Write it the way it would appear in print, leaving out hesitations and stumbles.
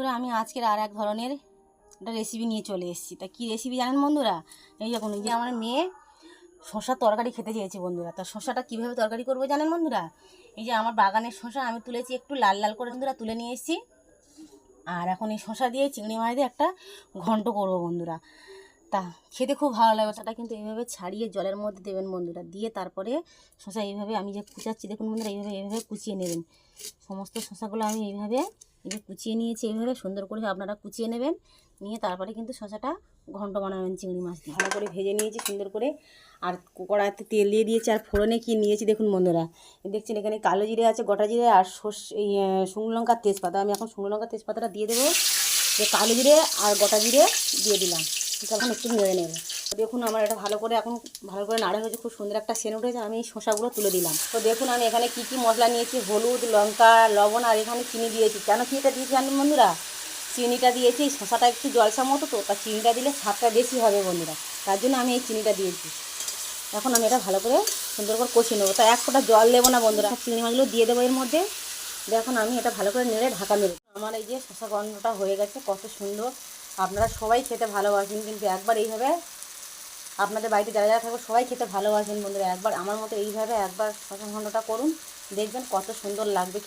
বন্ধুরা আমি আজকের আর এক ধরনের একটা রেসিপি নিয়ে চলে এসেছি। তা কী রেসিপি জানেন বন্ধুরা? এই যখন যে আমার মেয়ে শশার তরকারি খেতে চেয়েছে বন্ধুরা। তা শশাটা কীভাবে তরকারি করবো জানেন বন্ধুরা? এই যে আমার বাগানের শশা আমি তুলেছি, একটু লাল লাল করে বন্ধুরা তুলে নিয়ে এসেছি। আর এখন এই শশা দিয়ে চিংড়ি মাছ দিয়ে একটা ঘন্ট করবো বন্ধুরা। তা খেতে খুব ভালো লাগে। শশাটা কিন্তু এইভাবে ছাড়িয়ে জলের মধ্যে দেবেন বন্ধুরা, দিয়ে তারপরে শশা এইভাবে আমি যে কুচাচ্ছি দেখুন বন্ধুরা, এইভাবে কুচিয়ে নেবেন। সমস্ত শশাগুলো আমি এইভাবে কুচিয়ে নিয়েছি, এইভাবে সুন্দর করে আপনারা কুচিয়ে নেবেন। নিয়ে তারপরে কিন্তু শশাটা ঘন্ট বানাবেন চিংড়ি মাছ দিয়ে। ভালো করে ভেজে নিয়েছি সুন্দর করে, আর কড়াইতে তেল দিয়ে দিয়েছি। আর ফোড়নে কি নিয়েছি দেখুন বন্ধুরা, দেখছেন এখানে কালো জিরে আছে, গোটা জিরে আর শুকনো লঙ্কার তেজপাতা। আমি এখন শুকনো লঙ্কার তেজপাতাটা দিয়ে দেবো, যে কালো জিরে আর গোটা জিরে দিয়ে দিলাম। এখন একটু নেড়ে নেব। দেখুন আমার এটা ভালো করে এখন ভালো করে নাড়া হয়েছে, খুব সুন্দর একটা সেন্ট উঠেছে। আমি এই শসাগুলো তুলে দিলাম। তো দেখুন আমি এখানে কী কী মশলা নিয়েছি, হলুদ, লঙ্কা, লবণ, আর এখানে চিনি দিয়েছি। কেন চিনিটা দিয়েছি জানেন বন্ধুরা? চিনিটা দিয়েছি, শসাটা একটু জলসা মতো, তো তার চিনিটা দিলে স্বাদটা বেশি হবে বন্ধুরা, তার জন্য আমি এই চিনিটা দিয়েছি। এখন আমি এটা ভালো করে সুন্দর করে কষিয়ে নেবো। তা এক ফোঁটা জল দেবো না বন্ধুরা, চিংড়ি মাছগুলো দিয়ে দেবো এর মধ্যে। দেখুন আমি এটা ভালো করে নেড়ে ঢাকা মেরে, আমার এই যে শসা গন্ধটা হয়ে গেছে, কত সুন্দর। আপনারা সবাই খেতে ভালোবাসেন, কিন্তু একবার এইভাবে আপনাদের বাড়িতে যারা যারা থাকবে সবাই খেতে ভালোবাসেন বন্ধুরা, একবার আমার মতো এইভাবে একবার শসা ঘন্টটা করুন, দেখবেন কত সুন্দর লাগবে।